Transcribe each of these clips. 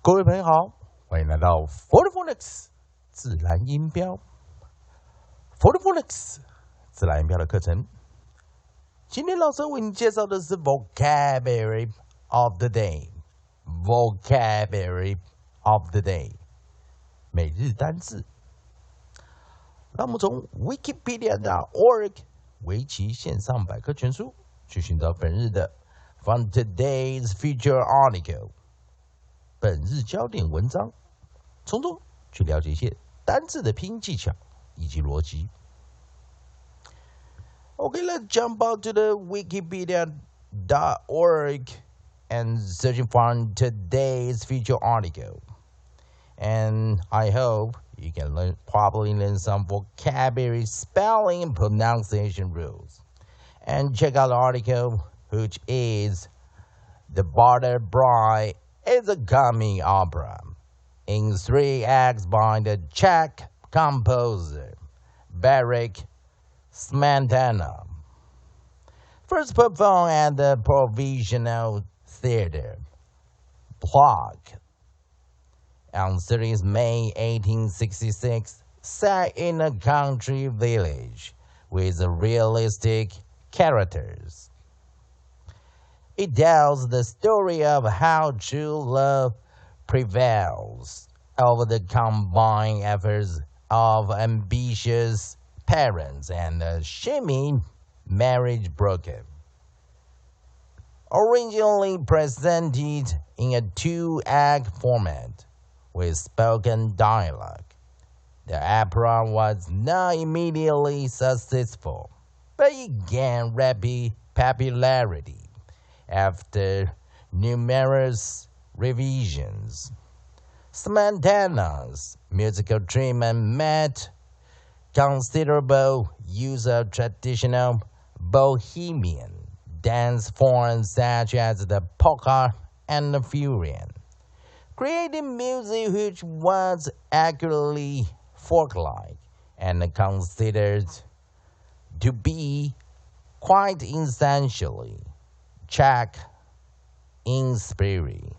各位朋友好，欢迎来到 Phonics 自然音标 Phonics 自然音标的课程。今天老师为你介绍的是 Vocabulary of the Day。Vocabulary of the Day 每日单字。那我们从 Wikipedia.org 围棋线上百科全书去寻找本日的 From Today's Feature Article 本日焦点文章，从中去了解一些单字的拼音技巧以及逻辑。Okay, let's jump out to the Wikipedia.org and searching for today's feature article. And I hope you can probably learn some vocabulary, spelling, and pronunciation rules. And check out the article, which is The Butter Bride is a comedy opera in 3 acts by the Czech composer Barek Smetana. First performed at the Provisional Theatre, Prague, on 30th May 1866, set in a country village with realistic characters. It tells the story of how true love prevails over the combined efforts of ambitious parents and a shaming marriage broker. Originally presented in a 2-act format with spoken dialogue, the opera was not immediately successful, but it gained rapid popularity after numerous revisions. Smetana's musical treatment met considerable use of traditional Bohemian dance forms such as the polka and the fusion, creating music which was accurately folk-like and considered to be quite essentially Czech in spirit.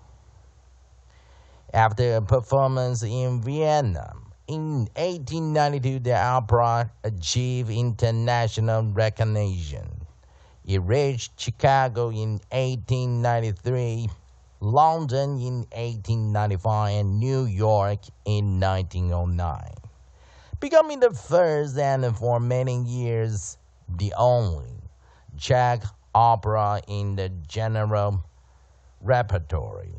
After a performance in Vienna in 1892, the opera achieved international recognition. It reached Chicago in 1893, London in 1895, and New York in 1909, becoming the first and for many years the only Czech opera in the general repertory.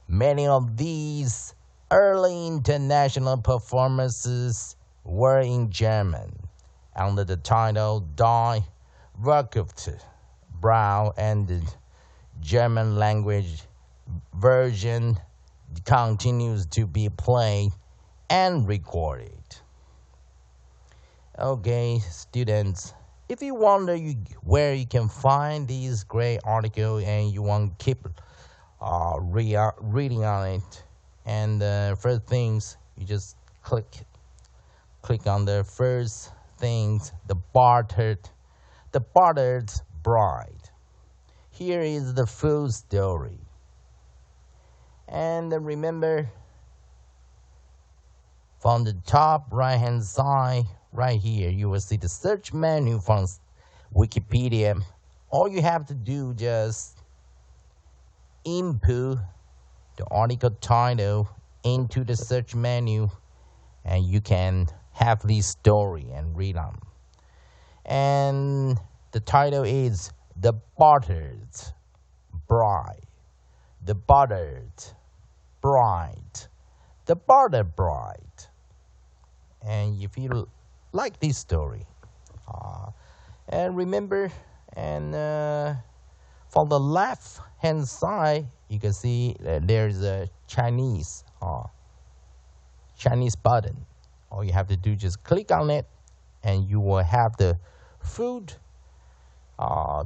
Many of these early international performances were in German, under the title Die Verkaufte Braut, and the German language version continues to be played and recorded. Okay, students, if you wonder where you can find these great articles and you want to keep reading on it, and first things, you just click on the first things, the battered bride. Here is the full story. And remember, from the top right hand side right here, you will see the search menu from Wikipedia. All you have to do just input the article title into the search menu, and you can have this story and read on. And the title is The Battered Bride. The Battered Bride. The Battered Bride. And if you like this story, and remember, and from the left hand side, you can see there's a Chinese button. All you have to do is just click on it, and you will have the full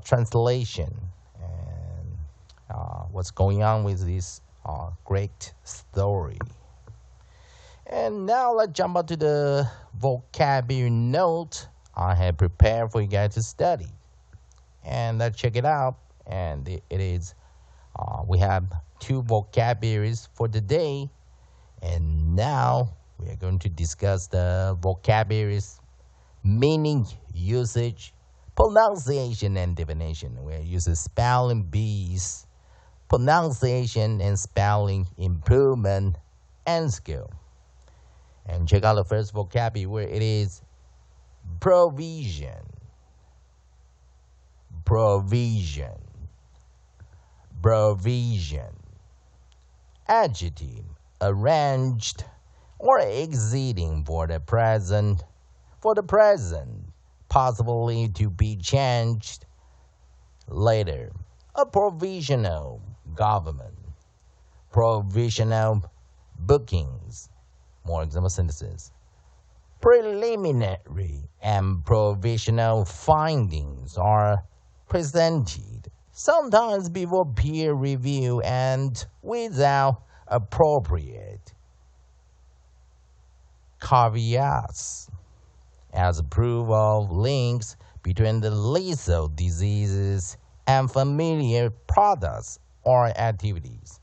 translation and what's going on with this great story. And now let's jump out to the vocabulary note I have prepared for you guys to study. And let's check it out. And it is We have 2 vocabularies for today, and now we are going to discuss the vocabularies, meaning, usage, pronunciation, and definition. We use spelling bees, pronunciation and spelling improvement and skill. And check out the first vocabulary where it is provision. Provision. Provision. Adjective, arranged or exceeding for the present, possibly to be changed later. A provisional government, provisional bookings. More example sentences. Preliminary and provisional findings are presented, sometimes before peer review and without appropriate caveats, as proof of links between the lethal diseases and familiar products or activities.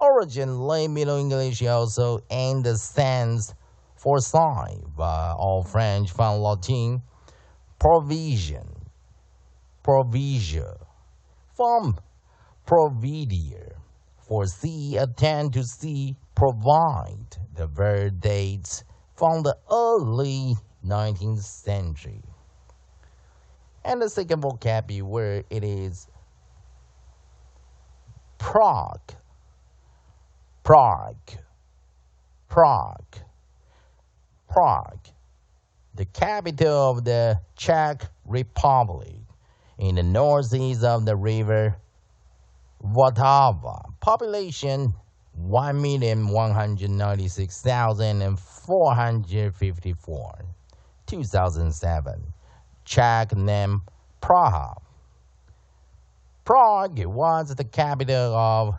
Originally, Middle English also in the sense foresight, or French from Latin provision, provisio, from providere, foresee, attend to see, provide. The verb dates from the early 19th century. And the second vocabulary word, it is Prague. Prague. Prague. Prague. The capital of the Czech Republic, in the northeast of the river Vltava. Population 1,196,454. 2007. Czech name Praha. Prague was the capital of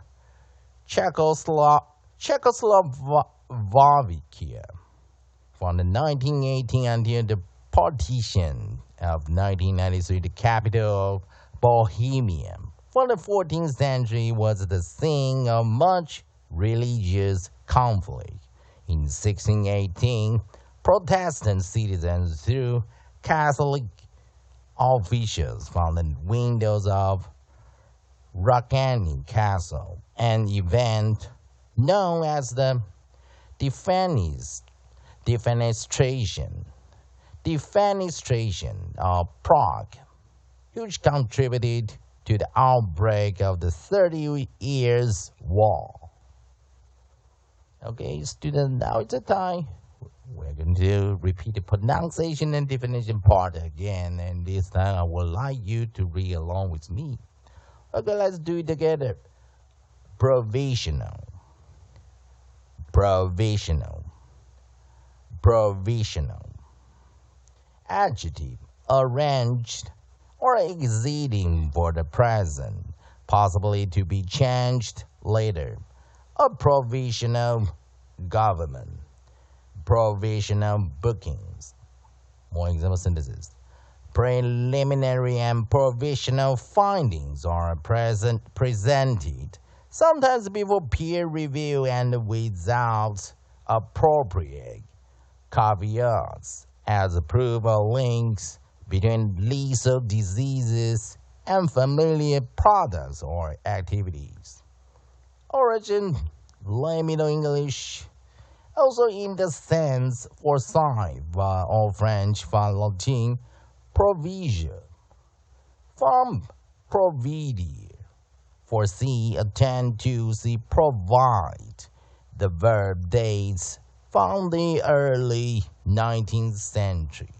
Czechoslovakia from the 1918 until the partition of 1993. The capital of Bohemia from the 14th century was the scene of much religious conflict. In 1618, Protestant citizens threw Catholic officials from the windows of Rakani Castle, an event known as the defenestration of Prague, which contributed to the outbreak of the 30 Years' War. Okay, students, now it's the time. We're going to repeat the pronunciation and definition part again, and this time I would like you to read along with me. Okay, let's do it together. Provisional. Provisional. Provisional. Adjective, arranged or exceeding for the present, possibly to be changed later. A provisional government. Provisional bookings. More example sentences. Preliminary and provisional findings are presented, sometimes before peer review and without appropriate caveats, as proof of links between lethal diseases and familiar products or activities. Origin, Middle English, also in the sense foresight, or French from Latin provision, from providere, foresee, attend to, see, provide. The verb dates from the early 19th century.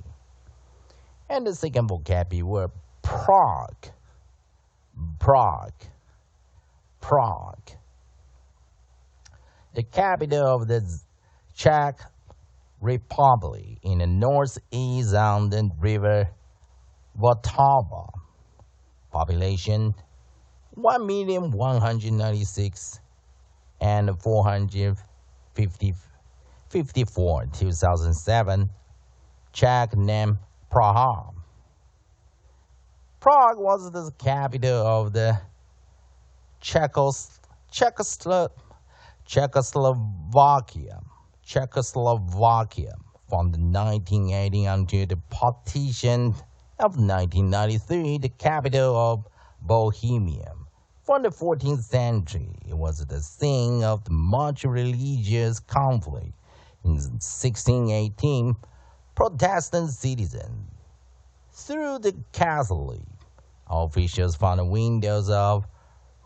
And the second vocabulary word, Prague. Prague. Prague. The capital of the Czech Republic, in the northeast on the river Vltava. Population 1,196,454. 2007. Czech name Praha. Prague was the capital of the Czechoslovakia from the 1980 until the partition of 1993, the capital of Bohemia. From the 14th century, it was the scene of much religious conflict. In 1618, Protestant citizens through the Catholic officials found the windows of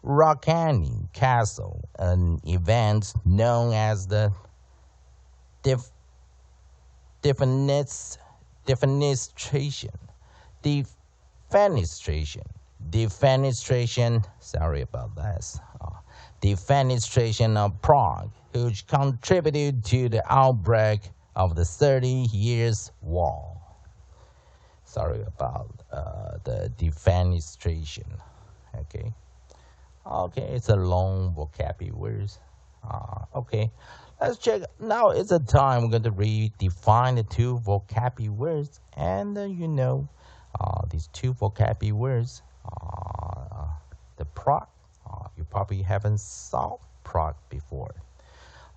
Rockany Castle, an event known as the defenestration. Sorry about that. Defenestration of Prague, which contributed to the outbreak of the 30 Years' War. Sorry about the defenestration. Okay, it's a long vocabulary. Okay, let's check. Now is the time we're going to redefine the two vocabulary words, and these two vocabulary words. The Prague, you probably haven't saw Prague before.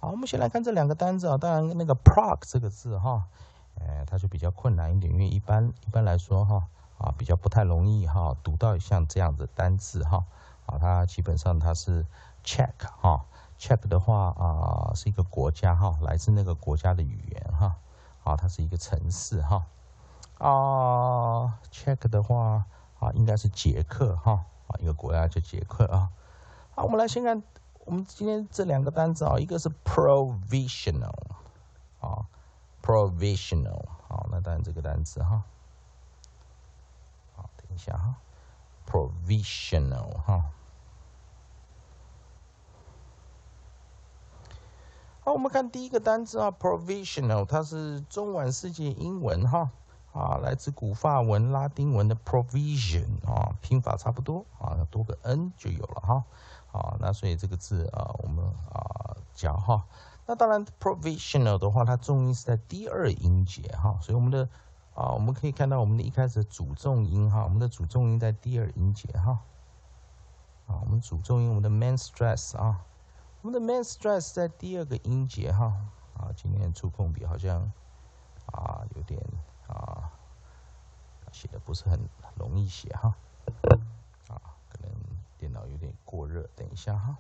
好，我们先来看这两个单字啊。当然，那个 Prague 这个字哈，它就比较困难一点，因为一般来说哈，比较不太容易哈读到像这样的单字哈。它基本上它是 Czech 哈 ，Czech 的话是一个国家哈，来自那个国家的语言哈。它是一个城市哈。Czech 的话应该是捷克哈。一个国家叫捷克啊。好，我们来先看我们今天这两个单词啊，一个是 provisional ，provisional 好，那当然这个单词哈，好，等一下哈 ，provisional 哈。好，我们看第一个单词啊 ，provisional， 它是中晚世界英文哈。来自古法文、拉丁文的 provision 拼法差不多多个 n 就有了哈。那所以这个字我们教哈。那当然 provisional 的话，它重音是在第二音节哈，所以我们的我们可以看到我们的一开始的主重音哈，我们的主重音在第二音节哈。我们主重音我们的 main stress 我们的 main stress 在第二个音节哈。今天的触控笔好像有点。写的不是很容易写哈，可能电脑有点过热，等一下哈。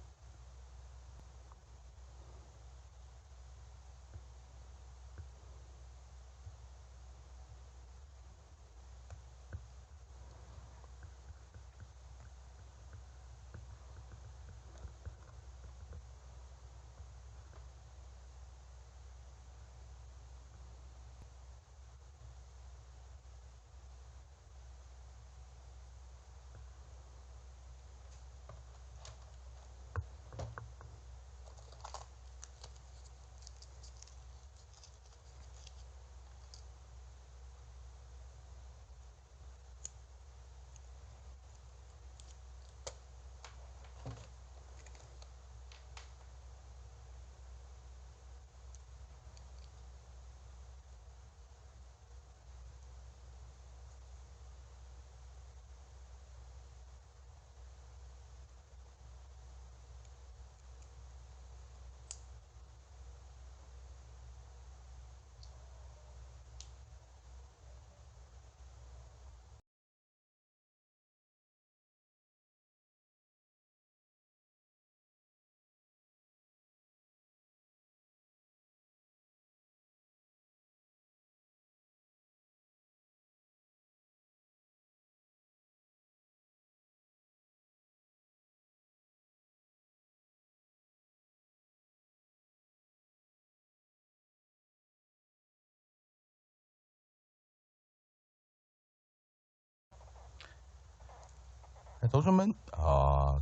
同学们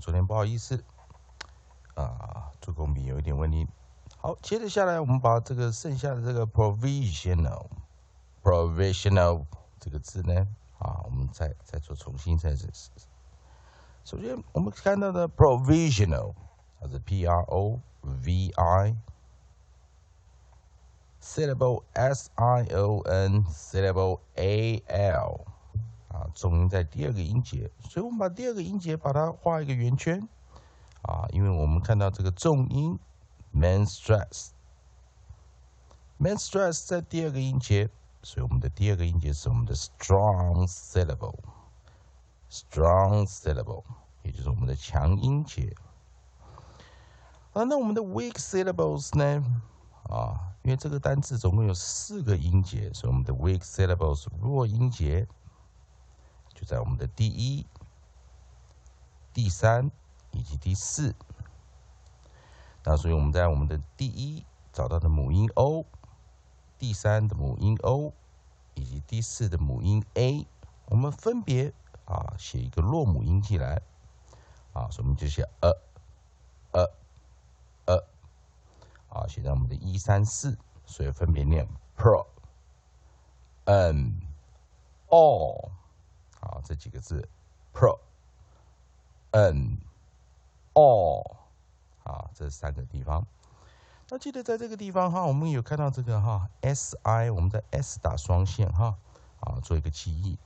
昨天不好意思触控笔有一点问题。好，接着下来我们把这个剩下的这个 provisional 这个字呢我们再做重新再试。首先我们看到的 provisional 它是 PROVI syllable SION syllable AL重音在第二个音节，所以我们把第二个音节把它画一个圆圈啊，因为我们看到这个重音 menstress 在第二个音节，所以我们的第二个音节是我们的 strong syllable， 也就是我们的强音节。那我们的 weak syllables 呢？因为这个单字总共有4个音节，所以我们的 weak syllables 弱音节就在我们的第1、第3以及第4。那所以我们在我们的第1找到的母音 O， 第3的母音 O， 以及第4的母音 A， 我们分别写一个弱母音进来，所以我们就写写在我们的1、3、4，所以分别念 pro、all， 这几个字 pro、all， 这3个地方。那记得在这个地方我们有看到这个si， 我们在 s 打双线做一个记忆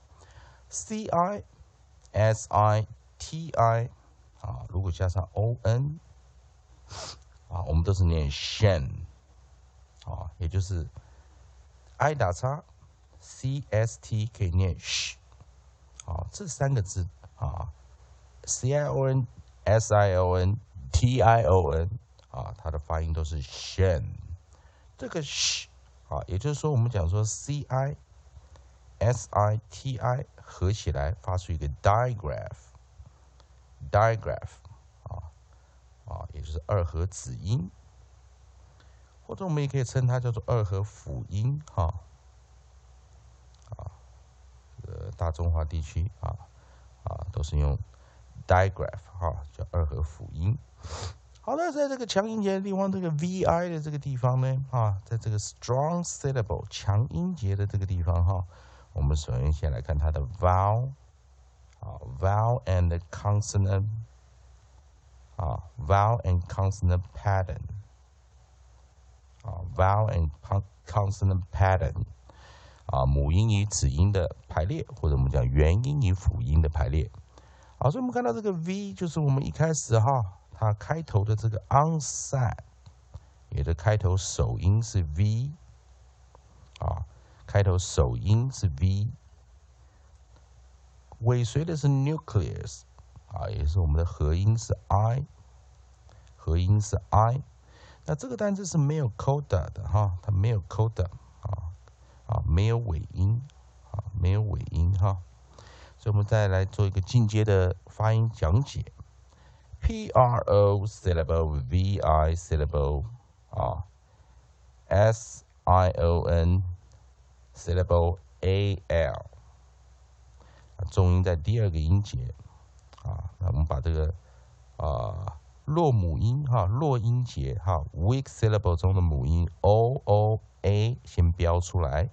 ，ci、si、ti， 如果加上 on。我们都是念 shen， 也就是 i 打叉 cst 可以念 sh， 这3个字cion sion tion 它的发音都是 shen。这个 sh 也就是说我们讲说 ci si ti 合起来发出一个 digraph， 也就是2合子音，或者我们也可以称它叫做2合辅音大中华地区都是用 digraph 叫2合辅音。好的，在这个强音节的地方，这个 vi 的这个地方呢在这个 strong syllable 强音节的这个地方我们首先先来看它的 vowel and consonant。vowel and consonant pattern， vowel and consonant pattern， 母音与子音的排列，或者我们讲元音与辅音的排列。所以我们看到这个 V 就是我们一开始它开头的这个 onset， 也的开头首音是 V， 开头首音是 V， 尾随的是 nucleus。也是我们的合音是 I， 那这个单词是没有 coda 的它没有 coda 没有尾音所以我们再来做一个进阶的发音讲解。pro syllable vi syllable sion syllable al， 重音在第2个音节。那我们把这个弱母音弱音节weak syllable 中的母音 o o a 先标出来。